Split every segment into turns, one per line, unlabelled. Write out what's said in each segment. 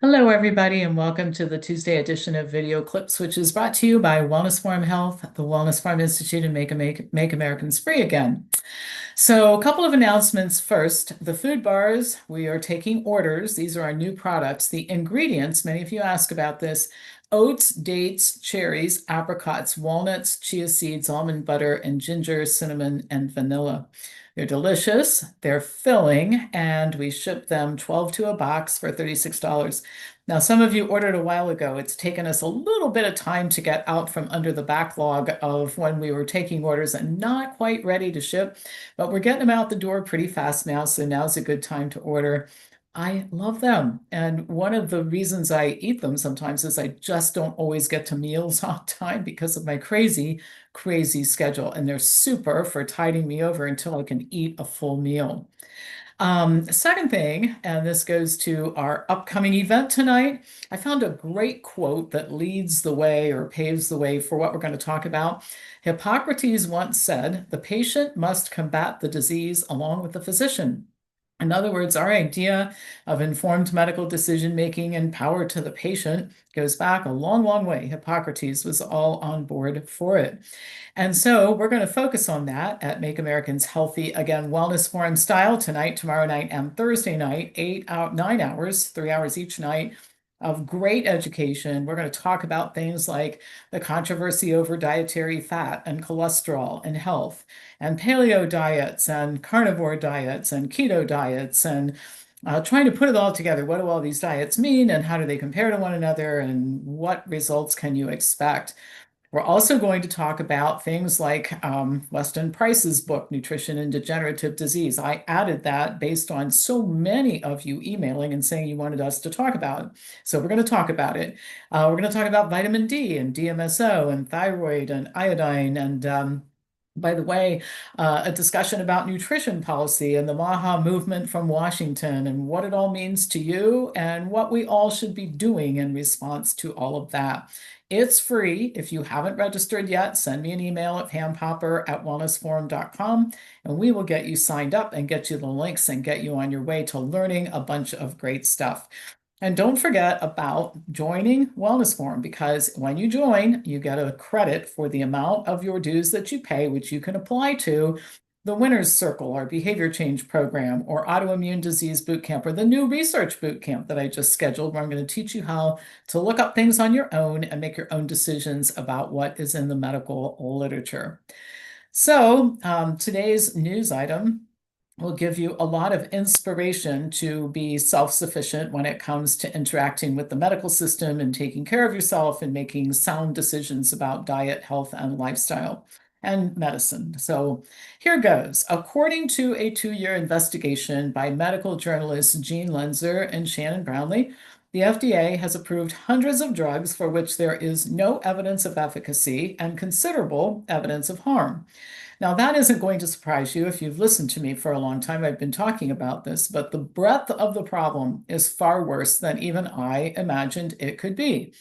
Hello, everybody, and welcome to the Tuesday edition of Video Clips, which is brought to you by Wellness Forum Health, the Wellness Forum Institute, and Make Americans Free Again. So, a couple of announcements first. The food bars, we are taking orders. These are our new products. The ingredients, many of you ask about this: oats, dates, cherries, apricots, walnuts, chia seeds, almond butter, and ginger, cinnamon, and vanilla. They're delicious, they're filling, and we ship them 12 to a box for $36. Now, some of you ordered a while ago. It's taken us a little bit of time to get out from under the backlog of when we were taking orders and not quite ready to ship, but we're getting them out the door pretty fast now, so now's a good time to order. I love them. And one of the reasons I eat them sometimes is I just don't always get to meals on time because of my crazy, crazy schedule. And they're super for tiding me over until I can eat a full meal. Second thing, and this goes to our upcoming event tonight, I found a great quote that leads the way or paves the way for what we're going to talk about. Hippocrates once said, "The patient must combat the disease along with the physician." In other words, our idea of informed medical decision making and power to the patient goes back a long, long way. Hippocrates was all on board for it. And so we're going to focus on that at Make Americans Healthy Again Wellness Forum style tonight, tomorrow night, and Thursday night, 9 hours, 3 hours each night of great education. We're going to talk about things like the controversy over dietary fat and cholesterol and health, and paleo diets and carnivore diets and keto diets, and trying to put it all together. What do all these diets mean, and how do they compare to one another, and what results can you expect? We're also going to talk about things like Weston Price's book, Nutrition and Degenerative Disease. I added that based on so many of you emailing and saying you wanted us to talk about it. So we're going to talk about it. We're going to talk about vitamin D and DMSO and thyroid and iodine and by the way, a discussion about nutrition policy and the MAHA movement from Washington and what it all means to you and what we all should be doing in response to all of that. It's free. If you haven't registered yet, send me an email at pampopper@wellnessforum.com and we will get you signed up and get you the links and get you on your way to learning a bunch of great stuff. And don't forget about joining Wellness Forum, because when you join, you get a credit for the amount of your dues that you pay, which you can apply to the Winner's Circle, our behavior change program, or autoimmune disease boot camp, or the new research boot camp that I just scheduled, where I'm going to teach you how to look up things on your own and make your own decisions about what is in the medical literature. So today's news item will give you a lot of inspiration to be self-sufficient when it comes to interacting with the medical system and taking care of yourself and making sound decisions about diet, health, and lifestyle and medicine. So here goes. According to a 2-year investigation by medical journalists Jean Lenzer and Shannon Brownlee, the FDA has approved hundreds of drugs for which there is no evidence of efficacy and considerable evidence of harm. Now, that isn't going to surprise you if you've listened to me for a long time. I've been talking about this, but the breadth of the problem is far worse than even I imagined it could be.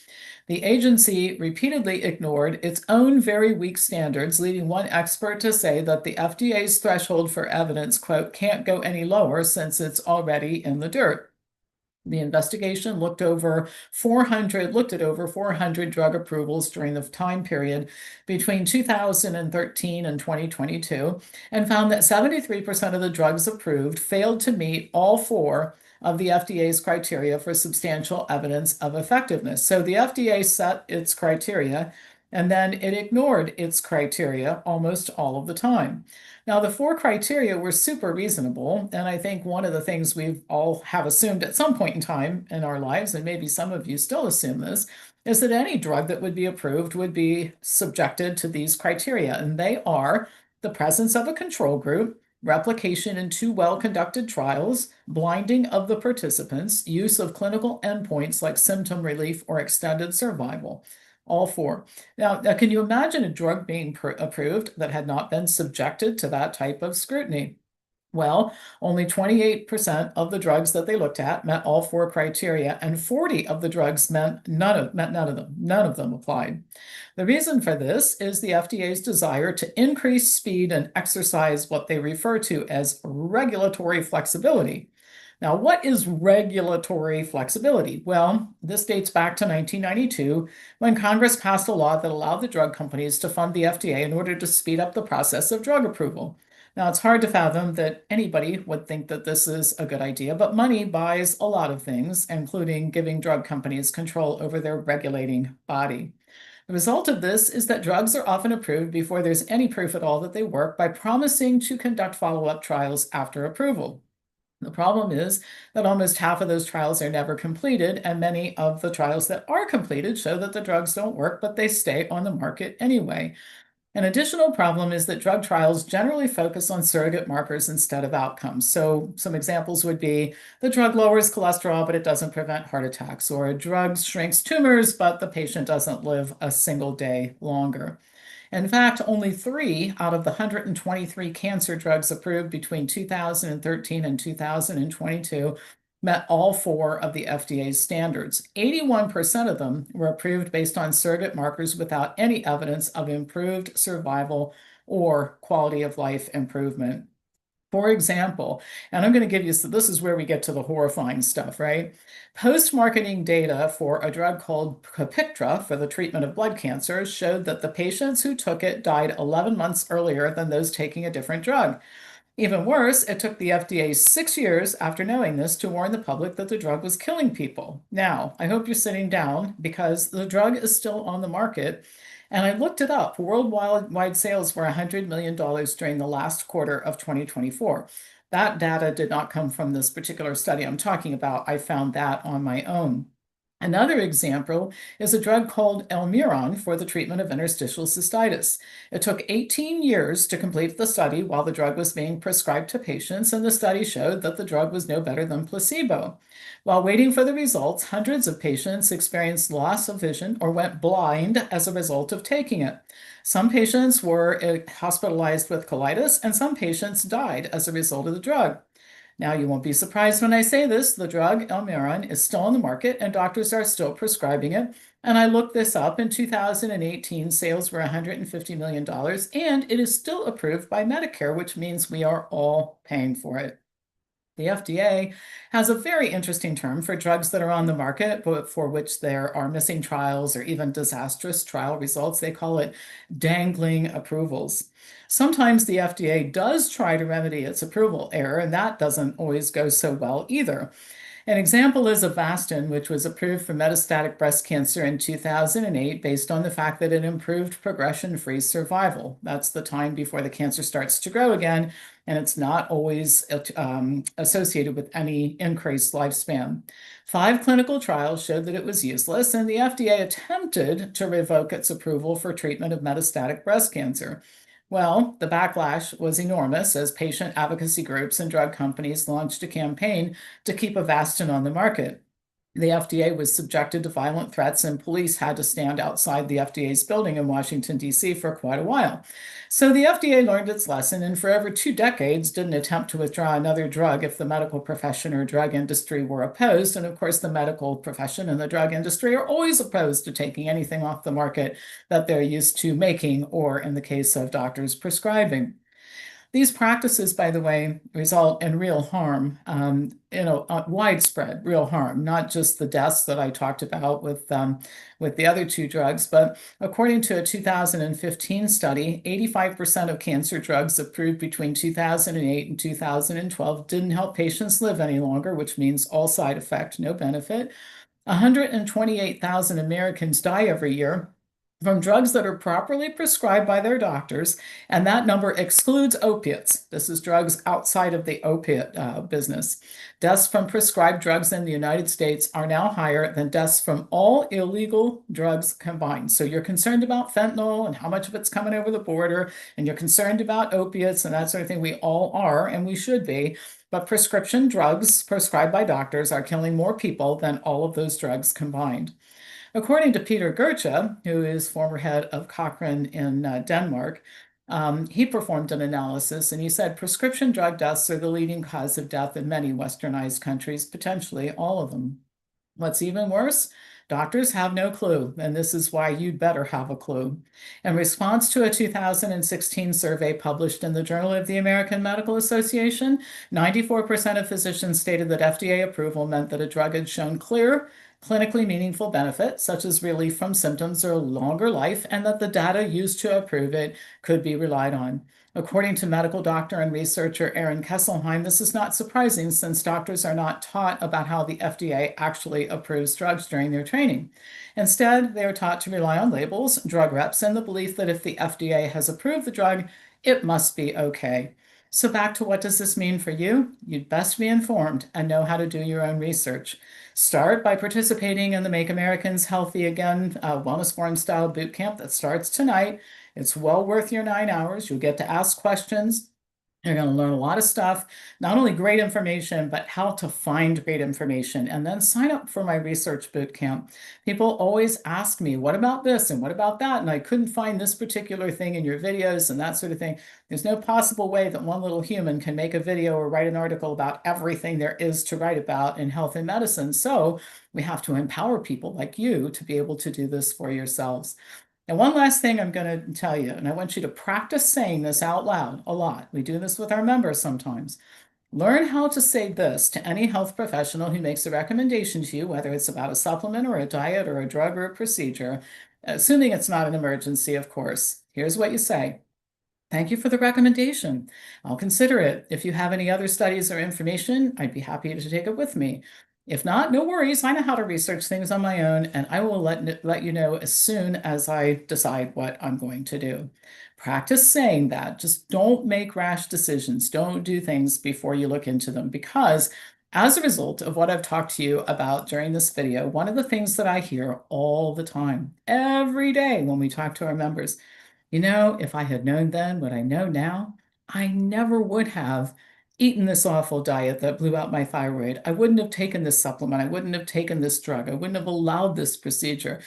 The agency repeatedly ignored its own very weak standards, leading one expert to say that the FDA's threshold for evidence, quote, "can't go any lower since it's already in the dirt." The investigation looked at over 400 drug approvals during the time period between 2013 and 2022, and found that 73% of the drugs approved failed to meet all four of the FDA's criteria for substantial evidence of effectiveness. So the FDA set its criteria, and then it ignored its criteria almost all of the time. Now, the four criteria were super reasonable, and I think one of the things we've all have assumed at some point in time in our lives, and maybe some of you still assume this, is that any drug that would be approved would be subjected to these criteria, and they are the presence of a control group, replication in 2 well-conducted trials, blinding of the participants, use of clinical endpoints like symptom relief or extended survival. All four. Now, can you imagine a drug being approved that had not been subjected to that type of scrutiny? Well, only 28% of the drugs that they looked at met all four criteria, and 40 of the drugs met none of them. None of them applied. The reason for this is the FDA's desire to increase speed and exercise what they refer to as regulatory flexibility. Now, what is regulatory flexibility? Well, this dates back to 1992 when Congress passed a law that allowed the drug companies to fund the FDA in order to speed up the process of drug approval. Now, it's hard to fathom that anybody would think that this is a good idea, but money buys a lot of things, including giving drug companies control over their regulating body. The result of this is that drugs are often approved before there's any proof at all that they work by promising to conduct follow-up trials after approval. The problem is that almost half of those trials are never completed, and many of the trials that are completed show that the drugs don't work, but they stay on the market anyway. An additional problem is that drug trials generally focus on surrogate markers instead of outcomes. So some examples would be the drug lowers cholesterol, but it doesn't prevent heart attacks, or a drug shrinks tumors, but the patient doesn't live a single day longer. In fact, only 3 out of the 123 cancer drugs approved between 2013 and 2022 met all 4 of the FDA's standards. 81% of them were approved based on surrogate markers without any evidence of improved survival or quality of life improvement. For example, and I'm going to give you, so this is where we get to the horrifying stuff, right? Post-marketing data for a drug called Copictra for the treatment of blood cancer showed that the patients who took it died 11 months earlier than those taking a different drug. Even worse, it took the FDA 6 years after knowing this to warn the public that the drug was killing people. Now, I hope you're sitting down because the drug is still on the market. And I looked it up. Worldwide sales were $100 million during the last quarter of 2024. That data did not come from this particular study I'm talking about. I found that on my own. Another example is a drug called Elmiron for the treatment of interstitial cystitis. It took 18 years to complete the study while the drug was being prescribed to patients, and the study showed that the drug was no better than placebo. While waiting for the results, hundreds of patients experienced loss of vision or went blind as a result of taking it. Some patients were hospitalized with colitis, and some patients died as a result of the drug. Now, you won't be surprised when I say this, the drug Elmiron is still on the market and doctors are still prescribing it. And I looked this up. In 2018, sales were $150 million, and it is still approved by Medicare, which means we are all paying for it. The FDA has a very interesting term for drugs that are on the market, but for which there are missing trials or even disastrous trial results. They call it dangling approvals. Sometimes the FDA does try to remedy its approval error, and that doesn't always go so well either. An example is Avastin, which was approved for metastatic breast cancer in 2008 based on the fact that it improved progression-free survival. That's the time before the cancer starts to grow again, and it's not always associated with any increased lifespan. 5 clinical trials showed that it was useless, and the FDA attempted to revoke its approval for treatment of metastatic breast cancer. Well, the backlash was enormous as patient advocacy groups and drug companies launched a campaign to keep Avastin on the market. The FDA was subjected to violent threats, and police had to stand outside the FDA's building in Washington, D.C. for quite a while. So the FDA learned its lesson and for over 2 decades didn't attempt to withdraw another drug if the medical profession or drug industry were opposed. And of course, the medical profession and the drug industry are always opposed to taking anything off the market that they're used to making, or in the case of doctors prescribing. These practices, by the way, result in real harm, widespread real harm, not just the deaths that I talked about with the other 2 drugs, but according to a 2015 study, 85% of cancer drugs approved between 2008 and 2012 didn't help patients live any longer, which means all side effect, no benefit. 128,000 Americans die every year from drugs that are properly prescribed by their doctors, and that number excludes opiates. This is drugs outside of the opiate business. Deaths from prescribed drugs in the United States are now higher than deaths from all illegal drugs combined. So you're concerned about fentanyl and how much of it's coming over the border, and you're concerned about opiates and that sort of thing. We all are, and we should be. But prescription drugs prescribed by doctors are killing more people than all of those drugs combined. According to Peter Gertje, who is former head of Cochrane in Denmark, he performed an analysis and he said prescription drug deaths are the leading cause of death in many westernized countries, potentially all of them. What's even worse? Doctors have no clue, and this is why you'd better have a clue. In response to a 2016 survey published in the Journal of the American Medical Association, 94% of physicians stated that FDA approval meant that a drug had shown clear, clinically meaningful benefit, such as relief from symptoms or longer life, and that the data used to approve it could be relied on. According to medical doctor and researcher Aaron Kesselheim, this is not surprising since doctors are not taught about how the FDA actually approves drugs during their training. Instead, they are taught to rely on labels, drug reps, and the belief that if the FDA has approved the drug, it must be okay. So back to what does this mean for you? You'd best be informed and know how to do your own research. Start by participating in the Make Americans Healthy Again Wellness Forum style boot camp that starts tonight. It's well worth your 9 hours. You'll get to ask questions. You're going to learn a lot of stuff, not only great information, but how to find great information. And then sign up for my research boot camp. People always ask me, what about this and what about that? And I couldn't find this particular thing in your videos and that sort of thing. There's no possible way that one little human can make a video or write an article about everything there is to write about in health and medicine. So we have to empower people like you to be able to do this for yourselves. And one last thing I'm going to tell you, and I want you to practice saying this out loud a lot. We do this with our members sometimes. Learn how to say this to any health professional who makes a recommendation to you, whether it's about a supplement or a diet or a drug or a procedure, assuming it's not an emergency, of course. Here's what you say. Thank you for the recommendation. I'll consider it. If you have any other studies or information, I'd be happy to take it with me. If not, no worries. I know how to research things on my own, and I will let you know as soon as I decide what I'm going to do. Practice saying that. Just don't make rash decisions. Don't do things before you look into them, because as a result of what I've talked to you about during this video, one of the things that I hear all the time, every day when we talk to our members, if I had known then what I know now, I never would have eaten this awful diet that blew out my thyroid. I wouldn't have taken this supplement. I wouldn't have taken this drug. I wouldn't have allowed this procedure.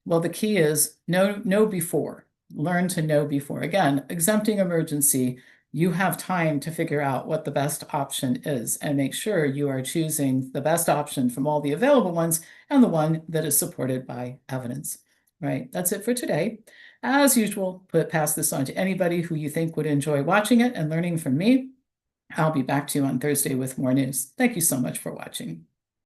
Well, the key is know before. Learn to know before. Again, exempting emergency, you have time to figure out what the best option is and make sure you are choosing the best option from all the available ones and the one that is supported by evidence. Right? That's it for today. As usual, pass this on to anybody who you think would enjoy watching it and learning from me. I'll be back to you on Thursday with more news. Thank you so much for watching.